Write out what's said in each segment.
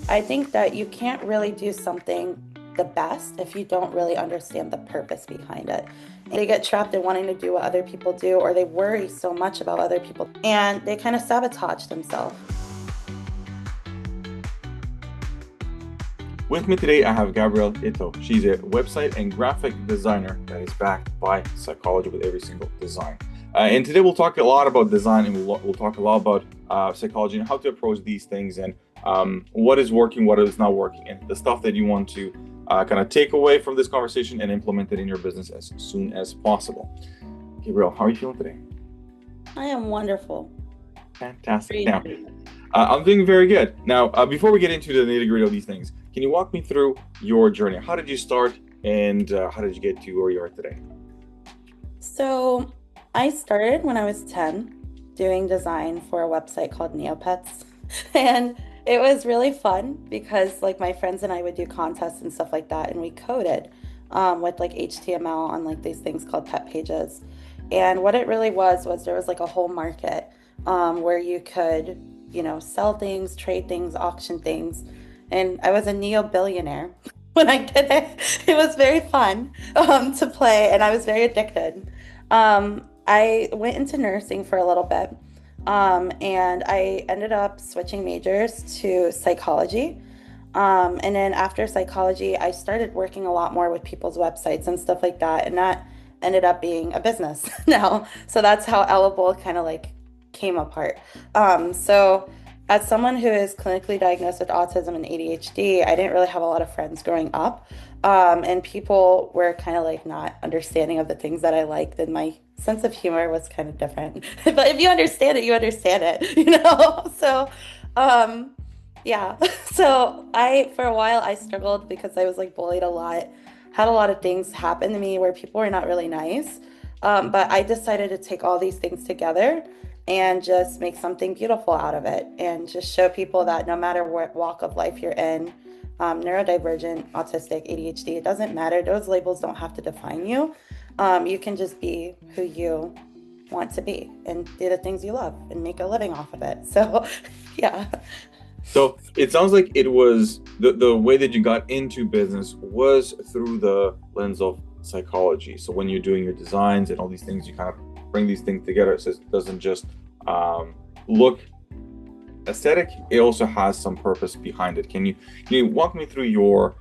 I think that you can't really do something the best if you don't really understand the purpose behind it. They get trapped in wanting to do what other people do, or they worry so much about other people, and they kind of sabotage themselves. With me today, I have Gabrielle Itto. She's a website and graphic designer that is backed by psychology with every single design. And today we'll talk a lot about design, and we'll talk a lot about psychology and how to approach these things, and what is working, what is not working, and the stuff that you want to kind of take away from this conversation and implement it in your business as soon as possible. Gabrielle, how are you feeling today? I am wonderful. Fantastic. Now, I'm doing very good. Now, before we get into the nitty-gritty of these things, can you walk me through your journey? How did you start, and how did you get to where you are today? So I started when I was 10 doing design for a website called Neopets. And it was really fun because like my friends and I would do contests and stuff like that, and we coded with like HTML on like these things called pet pages. And what it really was there was like a whole market where you could, sell things, trade things, auction things. And I was a neo billionaire when I did it. It was very fun to play, and I was very addicted. I went into nursing for a little bit, and I ended up switching majors to psychology. And then after psychology, I started working a lot more with people's websites and stuff like that. And that ended up being a business now. So that's how Ellable kind of like came apart. So as someone who is clinically diagnosed with autism and ADHD, I didn't really have a lot of friends growing up. And people were kind of like not understanding of the things that I liked, and my sense of humor was kind of different. But if you understand it, you understand it. So, yeah. So for a while, I struggled because I was like bullied a lot, had a lot of things happen to me where people were not really nice. But I decided to take all these things together and just make something beautiful out of it, and just show people that no matter what walk of life you're in, neurodivergent, autistic, ADHD, it doesn't matter. Those labels don't have to define you. You can just be who you want to be and do the things you love and make a living off of it. So, yeah. So it sounds like it was the way that you got into business was through the lens of psychology. So when you're doing your designs and all these things, you kind of bring these things together. So it doesn't just look aesthetic, it also has some purpose behind it. Can you walk me through your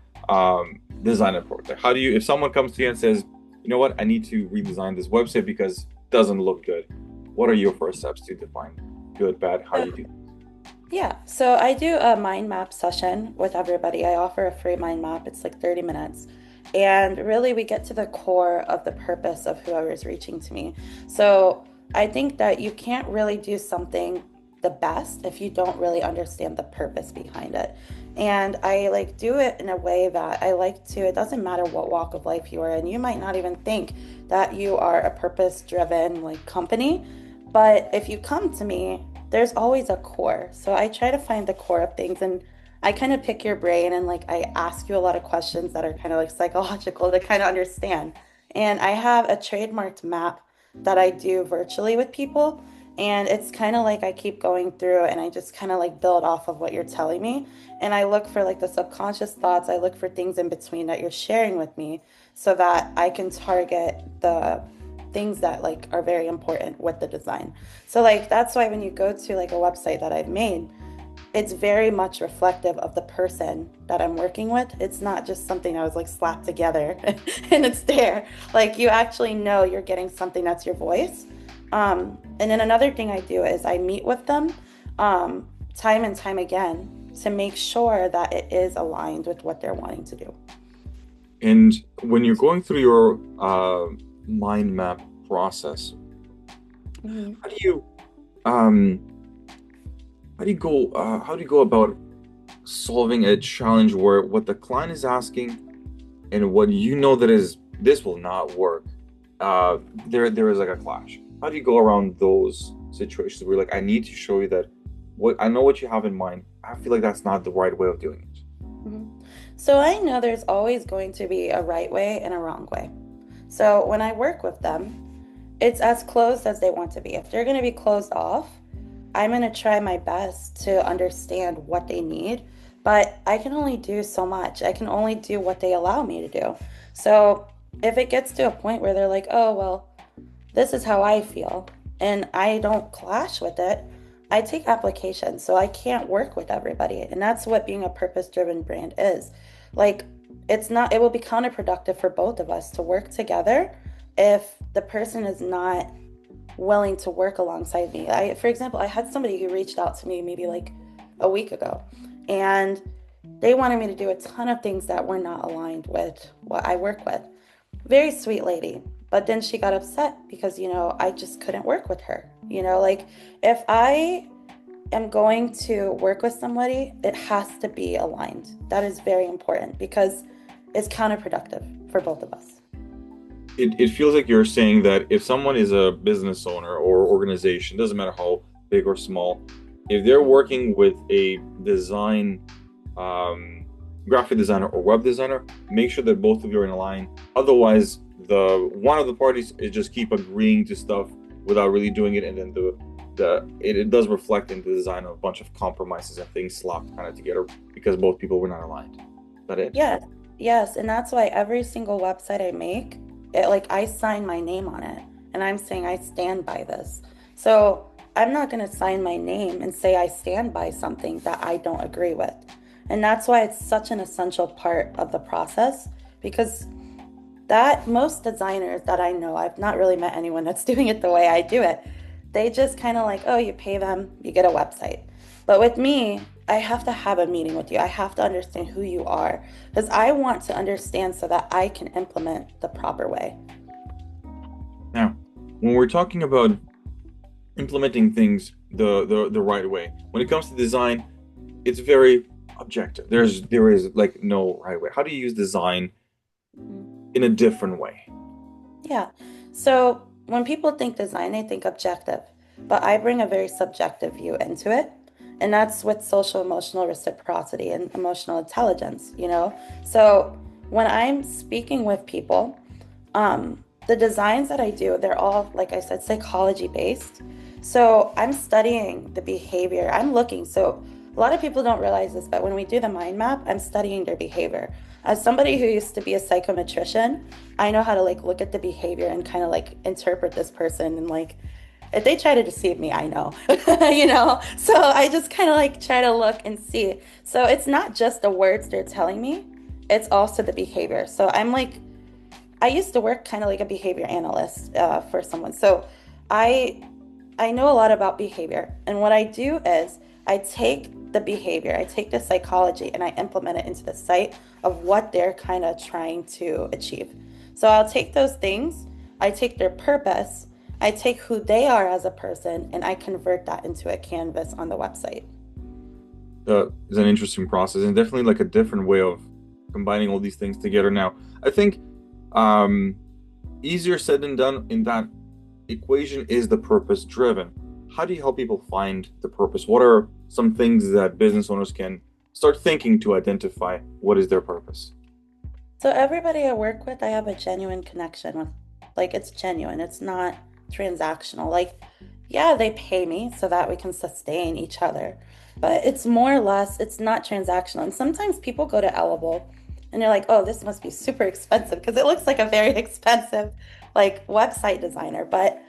design approach? Like, how do you, if someone comes to you and says, you know what, I need to redesign this website because it doesn't look good, what are your first steps to define good, bad? How do you do that? Yeah, so I do a mind map session with everybody. I offer a free mind map. It's like 30 minutes. And really, we get to the core of the purpose of whoever is reaching to me. So I think that you can't really do something the best if you don't really understand the purpose behind it. And I like do it in a way that I like to, it doesn't matter what walk of life you are in. You might not even think that you are a purpose driven like company, but if you come to me, there's always a core. So I try to find the core of things, and I kind of pick your brain, and like I ask you a lot of questions that are kind of like psychological to kind of understand. And I have a trademarked map that I do virtually with people. And it's kind of like I keep going through and I just kind of like build off of what you're telling me. And I look for like the subconscious thoughts. I look for things in between that you're sharing with me so that I can target the things that like are very important with the design. So like that's why when you go to like a website that I've made, it's very much reflective of the person that I'm working with. It's not just something I was like slapped together and it's there. Like you actually know you're getting something that's your voice. And then another thing I do is I meet with them time and time again to make sure that it is aligned with what they're wanting to do. And when you're going through your mind map process, Mhm. how do you um, how do you go about solving a challenge where what the client is asking and what you know that is this will not work, there is like a clash? How do you go around those situations where like I need to show you that what I know what you have in mind, I feel like that's not the right way of doing it? Mhm. So I know there's always going to be a right way and a wrong way. So when I work with them, it's as closed as they want to be. If they're going to be closed off, I'm going to try my best to understand what they need but I can only do so much. I can only do what they allow me to do. So if it gets to a point where they're like, oh, well, this is how I feel, and I don't clash with it, I take applications. So I can't work with everybody. And that's what being a purpose-driven brand is. Like, it's not, it will be counterproductive for both of us to work together if the person is not willing to work alongside me. For example, I had somebody who reached out to me maybe like a week ago, and they wanted me to do a ton of things that were not aligned with what I work with. Very sweet lady. But then she got upset because, I just couldn't work with her. Like if I am going to work with somebody, it has to be aligned. That is very important because it's counterproductive for both of us. It feels like you're saying that if someone is a business owner or organization, doesn't matter how big or small, if they're working with a design, graphic designer or web designer, make sure that both of you are in line. Otherwise, the one of the parties is just keep agreeing to stuff without really doing it, and then it does reflect in the design of a bunch of compromises and things slapped kind of together because both people were not aligned. Is that it? Yeah, yes, and that's why every single website I make, it like I sign my name on it, and I'm saying I stand by this. So I'm not going to sign my name and say I stand by something that I don't agree with. And that's why it's such an essential part of the process because that most designers that I know, I've not really met anyone that's doing it the way I do it. They just kind of like, oh, you pay them, you get a website. But with me, I have to have a meeting with you. I have to understand who you are because I want to understand so that I can implement the proper way. Now, when we're talking about implementing things the right way, when it comes to design, it's very objective. There is like no right way. How do you use design in a different way? Yeah. So when people think design, they think objective, but I bring a very subjective view into it. And that's with social emotional reciprocity and emotional intelligence. So when I'm speaking with people, the designs that I do, they're all, like I said, psychology based. So I'm studying the behavior. I'm looking. So a lot of people don't realize this, but when we do the mind map, I'm studying their behavior. As somebody who used to be a psychometrician, I know how to like look at the behavior and kind of like interpret this person and like if they try to deceive me, I know, So I just kind of like try to look and see. So it's not just the words they're telling me, it's also the behavior. So I'm like, I used to work kind of like a behavior analyst for someone. So I I know a lot about behavior. And what I do is I take the behavior, I take the psychology, and I implement it into the site of what they're kind of trying to achieve. So I'll take those things, I take their purpose, I take who they are as a person, and I convert that into a canvas on the website. Is an interesting process and definitely like a different way of combining all these things together. Now, I think um, easier said than done in that equation is the purpose driven. How do you help people find the purpose? What are some things that business owners can start thinking to identify what is their purpose? So everybody I work with, I have a genuine connection with. Like it's genuine. It's not transactional. Like, yeah, they pay me so that we can sustain each other. But it's more or less, it's not transactional. And sometimes people go to Ellable and they're like, oh, this must be super expensive because it looks like a very expensive like website designer. But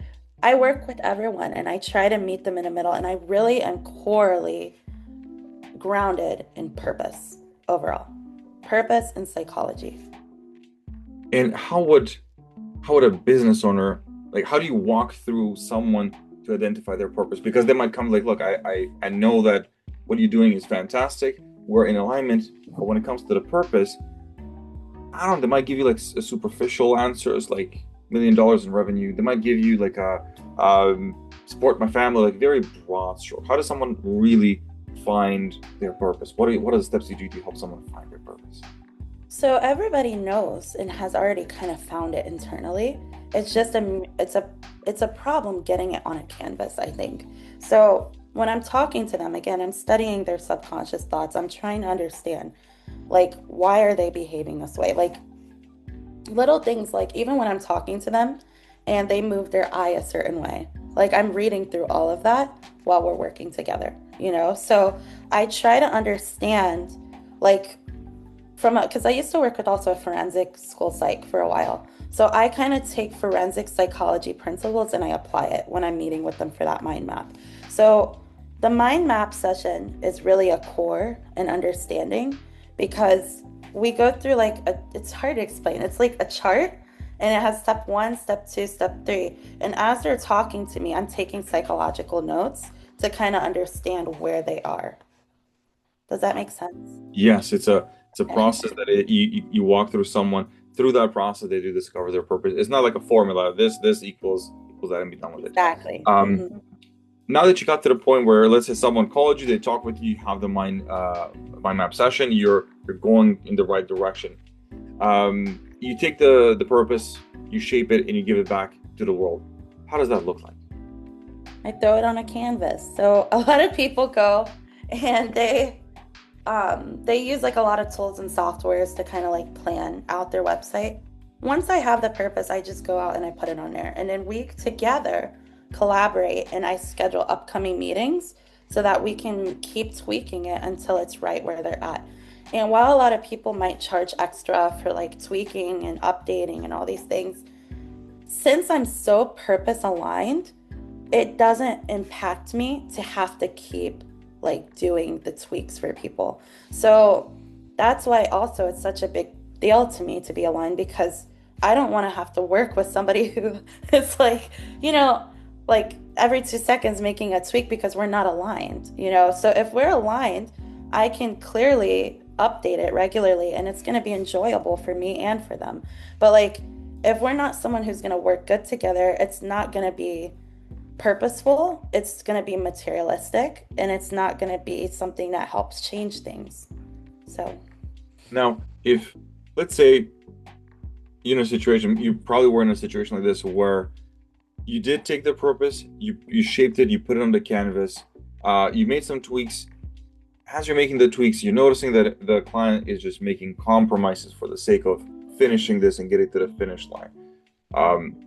I work with everyone and I try to meet them in the middle. And I really am corely grounded in purpose overall, purpose and psychology. And how would a business owner, like, how do you walk through someone to identify their purpose? Because they might come like, look, I know that what you're doing is fantastic, we're in alignment, but when it comes to the purpose, I don't know, they might give you like a superficial answers like $1 million in revenue. They might give you like a support my family, like very broad stroke. How does someone really find their purpose? What are the steps you do to help someone find their purpose? So everybody knows and has already kind of found it internally. It's a problem getting it on a canvas, I think. So when I'm talking to them again, I'm studying their subconscious thoughts. I'm trying to understand like why are they behaving this way? Like little things like even when I'm talking to them and they move their eye a certain way. Like I'm reading through all of that while we're working together. you know? So I try to understand, like, because I used to work with also a forensic school psych for a while. So I kind of take forensic psychology principles and I apply it when I'm meeting with them for that mind map. So the mind map session is really a core and understanding because we go through it's hard to explain. It's like a chart and it has step one, step two, step three. And as they're talking to me, I'm taking psychological notes to kind of understand where they are. Does that make sense? Yes, it's a Okay. process that you walk through someone. Through that process, they do discover their purpose. It's not like a formula. This equals that and be done with it. Exactly. Um, Hmm. Now that you got to the point where, let's say, someone called you, they talk with you, you have the mind map session, you're going in the right direction. You take the purpose, you shape it, and you give it back to the world. How does that look like? I throw it on a canvas. So a lot of people go and they use like a lot of tools and softwares to kind of like plan out their website. Once I have the purpose, I just go out and I put it on there. And then we together collaborate and I schedule upcoming meetings so that we can keep tweaking it until it's right where they're at. And while a lot of people might charge extra for like tweaking and updating and all these things, since I'm so purpose aligned, it doesn't impact me to have to keep like doing the tweaks for people. So that's why also it's such a big deal to me to be aligned because I don't want to have to work with somebody who is like, you know, like every 2 seconds making a tweak because we're not aligned, you know? So if we're aligned, I can clearly update it regularly and it's going to be enjoyable for me and for them. But like, if we're not someone who's going to work good together, it's not going to be purposeful, it's going to be materialistic, and it's not going to be something that helps change things. So, Now, if let's say you're in a situation, you probably were in a situation like this where you did take the purpose, you shaped it, you put it on the canvas, you made some tweaks. As you're making the tweaks, you're noticing that the client is just making compromises for the sake of finishing this and getting to the finish line. Um,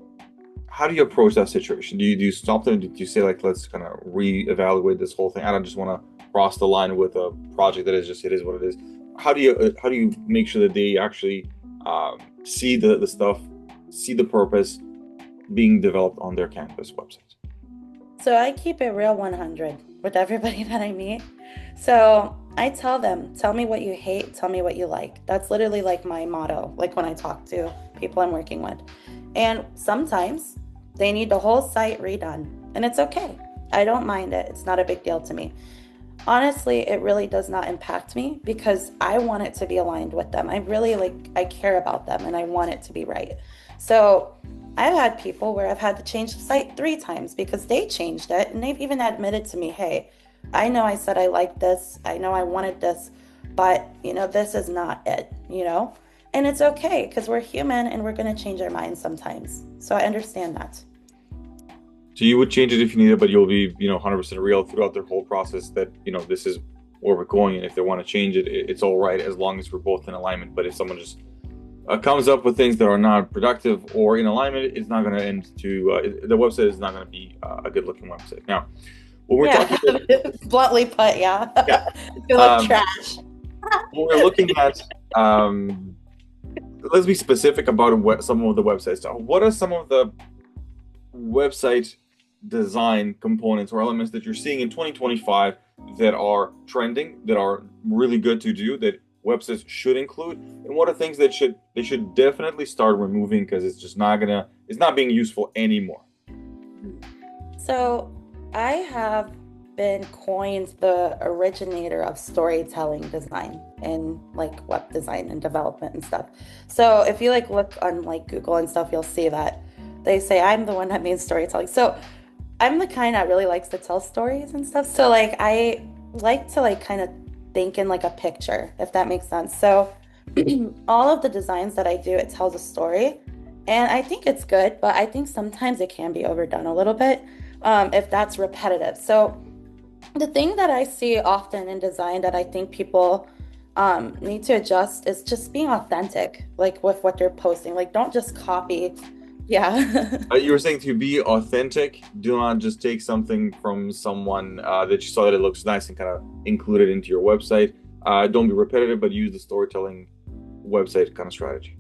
how do you approach that situation? Do you stop them? Do you say like, let's kind of reevaluate this whole thing? I don't just want to cross the line with a project that is just it is what it is. How do you make sure that they actually see the stuff, see the purpose being developed on their campus website? so I keep it real 100 with everybody that I meet. So I tell them, tell me what you hate, tell me what you like. That's literally like my motto, like when I talk to people I'm working with. And sometimes they need the whole site redone, and it's okay. I don't mind it. It's not a big deal to me. Honestly, it really does not impact me because I want it to be aligned with them. I really I care about them and I want it to be right. So I've had people where I've had to change the site 3 times because they changed it and they've even admitted to me, hey, I know I said I liked this, I know I wanted this, but this is not it. And it's okay because we're human and we're going to change our minds sometimes. So I understand that. So you would change it if you need it, but you'll be, 100% real throughout their whole process that, this is where we're going. And if they want to change it, it's all right as long as we're both in alignment. But if someone just comes up with things that are not productive or in alignment, it's not going to end to, the website is not going to be a good looking website. Now, when we're Yeah, talking about, bluntly put, yeah. yeah, You look um, trash. when we're looking at, let's be specific about some of the websites. So what are some of the website design components or elements that you're seeing in 2025 that are trending, that are really good to do, that websites should include, and what are things that they should definitely start removing because it's not being useful anymore? So I have been coined the originator of storytelling design in like web design and development and stuff. So if you look on Google and stuff, you'll see that they say I'm the one that made storytelling. So I'm the kind that really likes to tell stories and stuff. So I like to kind of think in like a picture, if that makes sense. So all of the designs that I do, it tells a story. And I think it's good, but I think sometimes it can be overdone a little bit if that's repetitive. So the thing that I see often in design that I think people need to adjust is just being authentic, like with what they're posting. Like, don't just copy Yeah. You were saying to be authentic, do not just take something from someone that you saw that it looks nice and kind of include it into your website. Don't be repetitive, but use the storytelling website kind of strategy.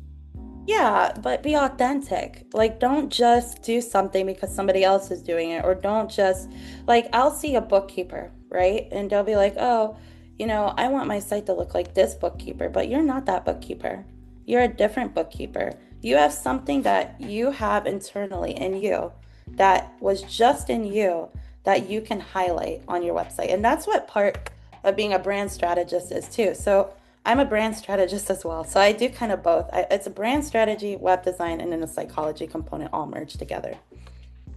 Yeah, but be authentic. Like, don't just do something because somebody else is doing it, or don't just, like, I'll see a bookkeeper, right? And they'll be like, oh, I want my site to look like this bookkeeper, but you're not that bookkeeper. You're a different bookkeeper. You have something that you have internally in you that was just in you that you can highlight on your website. And that's what part of being a brand strategist is too. So, I'm a brand strategist as well. So I do kind of both. It's a brand strategy, web design, and then a psychology component all merged together.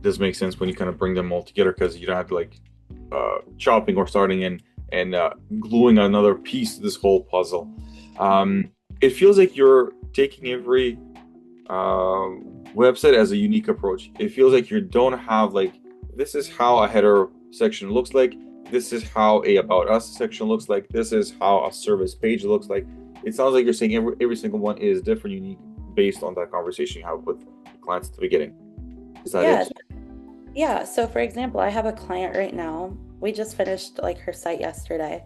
Does make sense when you kind of bring them all together because you don't have to like chopping or starting in and gluing another piece to this whole puzzle. It feels like you're taking every website as a unique approach. It feels like you don't have like this is how a header section looks like. This is how a about us section looks like. This is how a service page looks like. It sounds like you're saying every single one is different, unique, based on that conversation you have with clients at the beginning. Is that Yeah. it? Yeah. So for example, I have a client right now. We just finished like her site yesterday.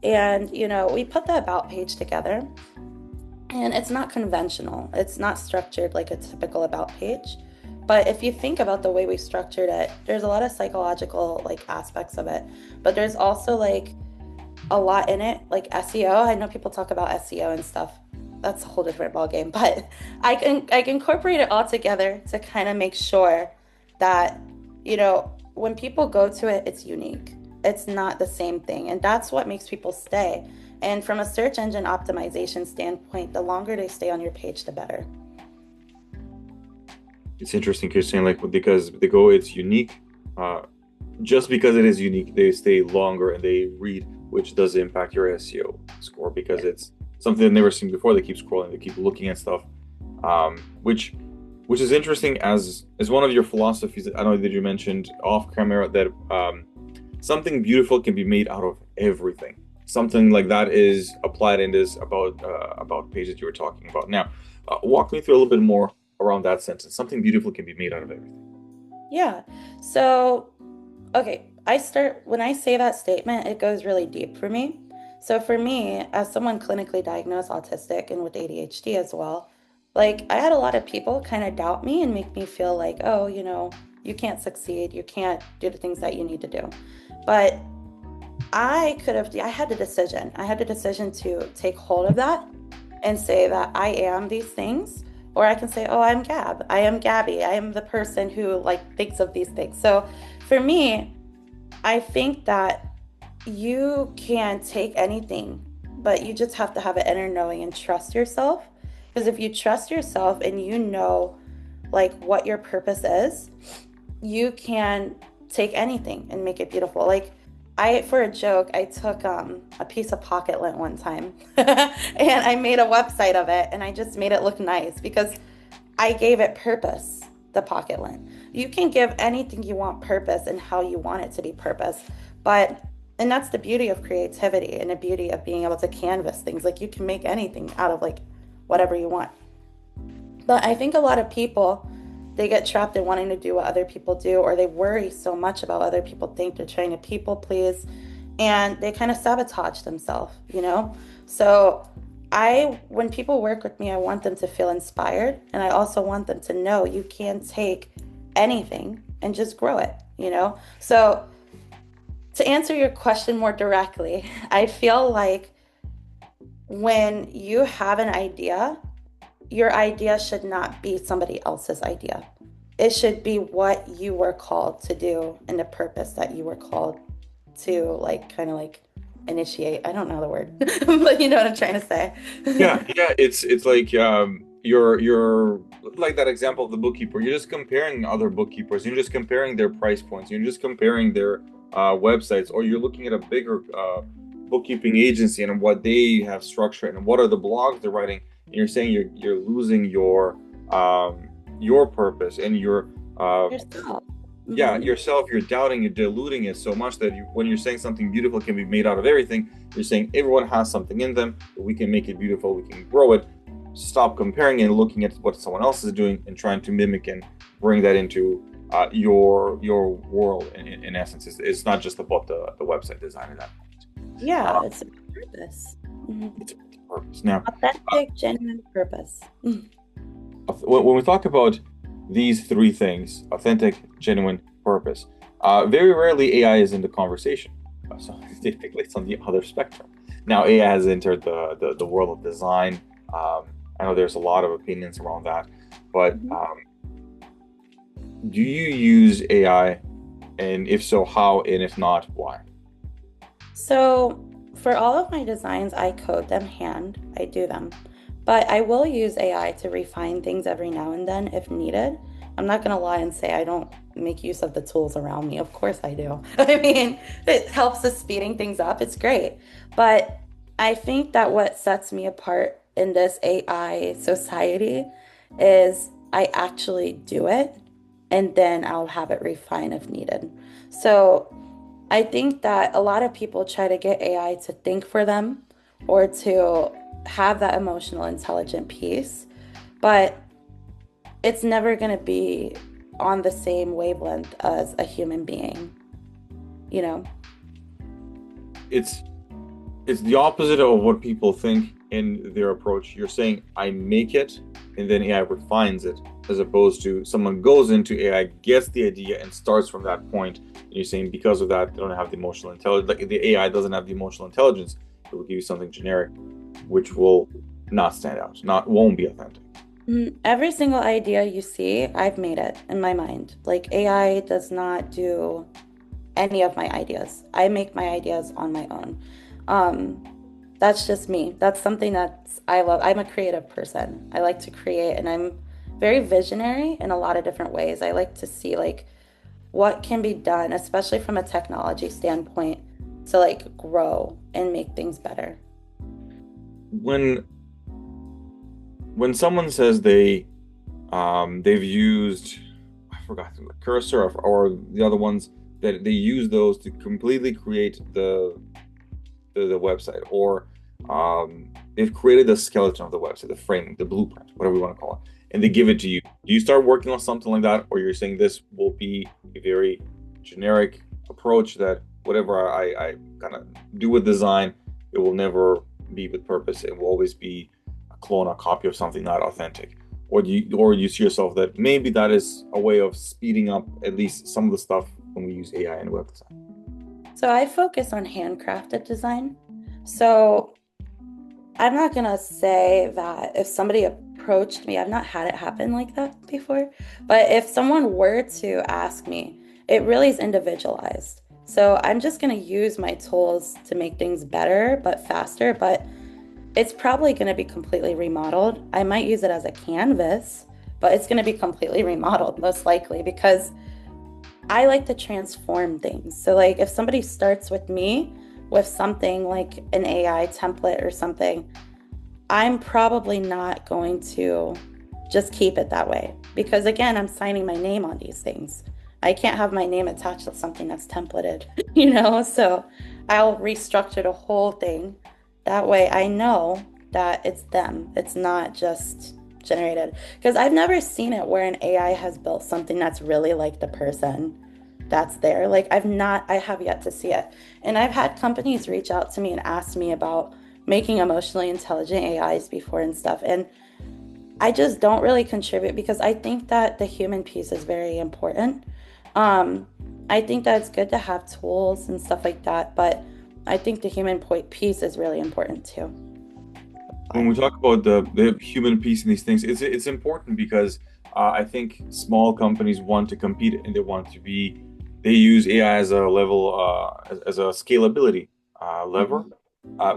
And, we put the about page together and it's not conventional. It's not structured like a typical about page. But if you think about the way we structured it, there's a lot of psychological like aspects of it. But there's also like a lot in it, like SEO. I know people talk about SEO and stuff. That's a whole different ballgame, but I can incorporate it all together to kind of make sure that, when people go to it, it's unique. It's not the same thing. And that's what makes people stay. And from a search engine optimization standpoint, the longer they stay on your page, the better. It's interesting because you're saying like because they go it's unique. Uh, just because it is unique, they stay longer and they read, which does impact your SEO score because it's something they've never seen before. They keep scrolling, they keep looking at stuff, which is interesting as one of your philosophies. I know that you mentioned off camera that something beautiful can be made out of everything. Something like that is applied in this about page that you were talking about. Now, walk me through a little bit more around that sentence. Something beautiful can be made out of everything. Yeah. So, okay, when I say that statement, it goes really deep for me. So, for me, as someone clinically diagnosed autistic and with ADHD as well, like I had a lot of people kind of doubt me and make me feel like, oh, you can't succeed, you can't do the things that you need to do. But I had the decision. I had the decision to take hold of that and say that I am these things. Or I can say, oh, I'm Gab. I am Gabby. I am the person who like thinks of these things. So for me, I think that you can take anything, but you just have to have an inner knowing and trust yourself. Because if you trust yourself and you know like what your purpose is, you can take anything and make it beautiful. Like for a joke, I took a piece of pocket lint one time and I made a website of it and I just made it look nice because I gave it purpose, the pocket lint. You can give anything you want purpose and how you want it to be purpose. But, and that's the beauty of creativity and the beauty of being able to canvas things. Like you can make anything out of like whatever you want. But I think a lot of people, they get trapped in wanting to do what other people do, or they worry so much about what other people think. They're trying to people please, and they kind of sabotage themselves. So when people work with me, I want them to feel inspired, and I also want them to know you can take anything and just grow it. So to answer your question more directly, I feel like when you have an idea, your idea should not be somebody else's idea. It should be what you were called to do and the purpose that you were called to, like, kind of like initiate. I don't know the word, but you know what I'm trying to say. Yeah, it's like you're like that example of the bookkeeper. You're just comparing other bookkeepers. You're just comparing their price points. You're just comparing their websites, or you're looking at a bigger bookkeeping agency and what they have structured and what are the blogs they're writing. And you're saying you're losing your purpose and Yourself. yeah, Hmm. yourself. You're doubting, you're diluting it so much that when you're saying something beautiful can be made out of everything, you're saying everyone has something in them, but we can make it beautiful, we can grow it. stop comparing and looking at what someone else is doing and trying to mimic and bring that into your world. In essence, it's not just about the website design at that point. Yeah, it's a purpose. It's a purpose. Now, authentic, genuine purpose. When we talk about these three things, authentic, genuine, purpose, very rarely AI is in the conversation. So typically it's on the other spectrum. Now AI has entered the world of design. I know there's a lot of opinions around that, but do you use AI? And if so, how? And if not, why? So for all of my designs, I code them hand. I do them. But I will use AI to refine things every now and then if needed. I'm not going to lie and say I don't make use of the tools around me. Of course I do. I mean, it helps with speeding things up. It's great. But I think that what sets me apart in this AI society is I actually do it and then I'll have it refine if needed. So I think that a lot of people try to get AI to think for them or to have that emotional, intelligent piece, but it's never going to be on the same wavelength as a human being, you know? It's the opposite of what people think in their approach. You're saying I make it and then AI refines it, as opposed to someone goes into AI, gets the idea and starts from that point. And you're saying because of that, they don't have the emotional intelligence. Like the AI doesn't have the emotional intelligence, it will give you something generic, which will not stand out, won't be authentic. Every single idea you see, I've made it in my mind. Like AI does not do any of my ideas. I make my ideas on my own. That's just me. That's something that I love. I'm a creative person. I like to create and I'm very visionary in a lot of different ways. I like to see like what can be done, especially from a technology standpoint, to like grow and make things better. When someone says they've used, I forgot the cursor or the other ones, that they use those to completely create the website, or they've created the skeleton of the website, the framing, the blueprint, whatever you want to call it, and they give it to you. Do you start working on something like that, or you're saying this will be a very generic approach that whatever I kind of do with design, it will never be with purpose. It will always be a clone, a copy of something not authentic. Or you see yourself that maybe that is a way of speeding up at least some of the stuff when we use AI in web design? So I focus on handcrafted design. So I'm not gonna say that if somebody approached me, I've not had it happen like that before, but if someone were to ask me, it really is individualized. So I'm just gonna use my tools to make things better, but faster, but it's probably gonna be completely remodeled. I might use it as a canvas, but it's gonna be completely remodeled, most likely, because I like to transform things. So like if somebody starts with me with something like an AI template or something, I'm probably not going to just keep it that way because again, I'm signing my name on these things. I can't have my name attached to something that's templated, So I'll restructure the whole thing. That way I know that it's them. It's not just generated. Because I've never seen it where an AI has built something that's really like the person that's there. Like I have yet to see it. And I've had companies reach out to me and ask me about making emotionally intelligent AIs before and stuff. And I just don't really contribute because I think that the human piece is very important. I think that it's good to have tools and stuff like that, but I think the human piece is really important too. When we talk about the human piece in these things, it's important because I think small companies want to compete and they use AI as a level, as a scalability lever,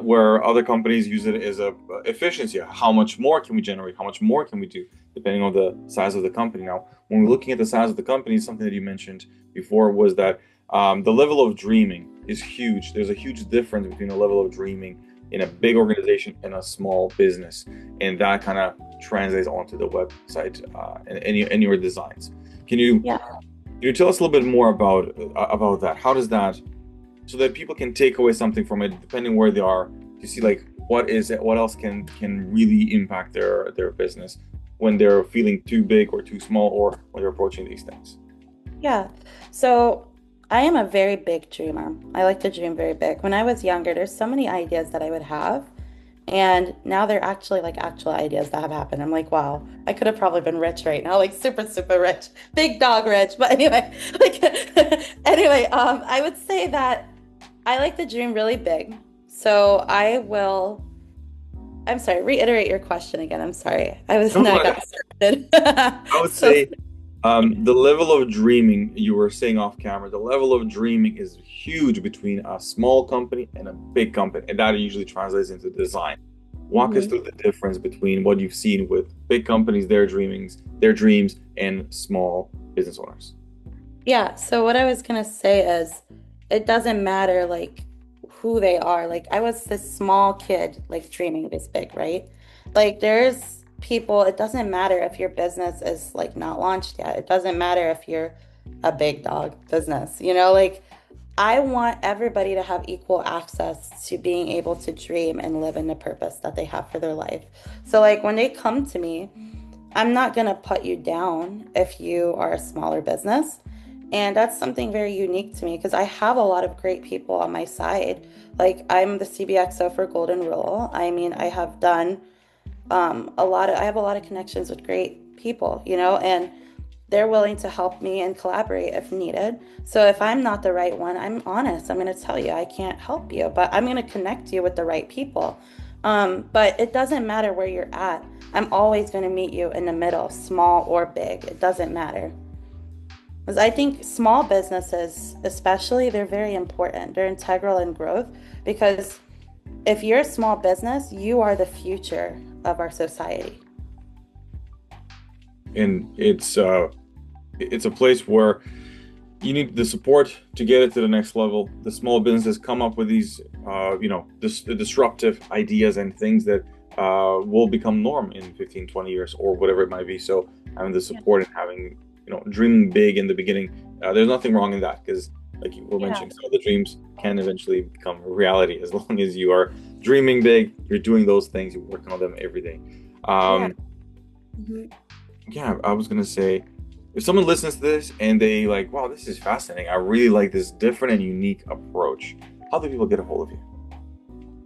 where other companies use it as a efficiency. How much more can we generate? How much more can we do, depending on the size of the company? Now, when we're looking at the size of the company, something that you mentioned before was that the level of dreaming is huge. There's a huge difference between the level of dreaming in a big organization and a small business, and that kind of translates onto the website and your designs. Can you tell us a little bit more about that? How does that, so that people can take away something from it, depending where they are, to see like what else can really impact their business when they're feeling too big or too small, or when they're approaching these things. Yeah. So I am a very big dreamer. I like to dream very big. When I was younger, there's so many ideas that I would have. And now they're actually like actual ideas that have happened. I'm like, wow, I could have probably been rich right now, like super, super rich, big dog rich. But anyway, like anyway, I would say that I like to dream really big. So I will, I'm sorry, reiterate your question again. I'm sorry. I was No, no, I got started. I would So say the level of dreaming you were saying off camera, the level of dreaming is huge between a small company and a big company, and that usually translates into design. Walk us mhm. through the difference between what you've seen with big companies, their dreams, and small business owners. Yeah, so what I was gonna say is it doesn't matter like who they are. Like I was this small kid like dreaming this big, right? Like there's people, it doesn't matter if your business is like not launched yet. It doesn't matter if you're a big dog business, like I want everybody to have equal access to being able to dream and live in the purpose that they have for their life. So like when they come to me, I'm not going to put you down if you are a smaller business. And that's something very unique to me because I have a lot of great people on my side. Like I'm the CBXO for Golden Rule. I mean, I have done I have a lot of connections with great people, and they're willing to help me and collaborate if needed. So if I'm not the right one, I'm honest. I'm going to tell you I can't help you, but I'm going to connect you with the right people. But it doesn't matter where you're at. I'm always going to meet you in the middle, small or big. It doesn't matter. Because I think small businesses, especially, they're very important. They're integral in growth because if you're a small business, you are the future of our society. And it's a place where you need the support to get it to the next level. The small businesses come up with these, disruptive ideas and things that will become norm in 15, 20 years or whatever it might be. So having the Yeah. support and having, dreaming big in the beginning, there's nothing wrong in that because, like you were Yeah. mentioning, some of the dreams can eventually become reality as long as you are dreaming big, you're doing those things, you're working on them every day. Yeah. Um, Mhm. yeah, I was gonna say, if someone listens to this and they like, wow, this is fascinating. I really like this different and unique approach. How do people get a hold of you?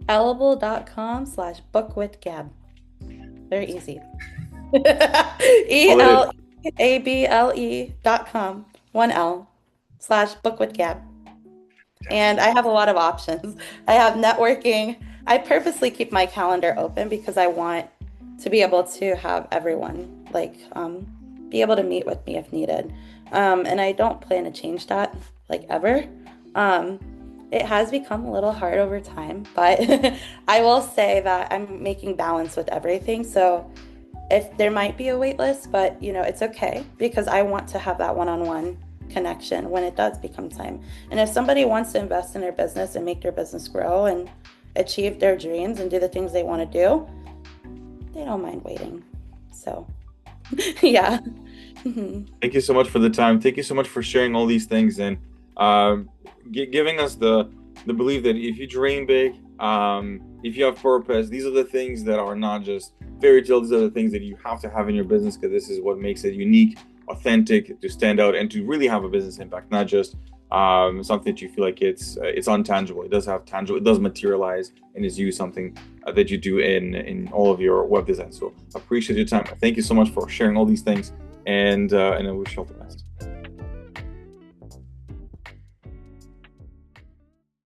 Ellable.com/bookwithgab. Very easy. I'll let it. ELABLE.com, 1L, /bookwithgab. And I have a lot of options. I have networking. I purposely keep my calendar open because I want to be able to have everyone be able to meet with me if needed. And I don't plan to change that like ever. Um, it has become a little hard over time, but I will say that I'm making balance with everything. So if there might be a wait list, but it's okay because I want to have that one-on-one connection when it does become time. And if somebody wants to invest in their business and make their business grow and achieve their dreams and do the things they want to do, they don't mind waiting. So, yeah. Mhm. Thank you so much for the time. Thank you so much for sharing all these things and giving us the belief that if you dream big, if you have purpose, these are the things that are not just fairy tales. These are the things that you have to have in your business because this is what makes it unique, authentic, to stand out and to really have a business impact, not just something that you feel like it's untangible. It does have tangible. It does materialize and is you something that you do in all of your web design. So I appreciate your time. Thank you so much for sharing all these things, and I wish you all the best.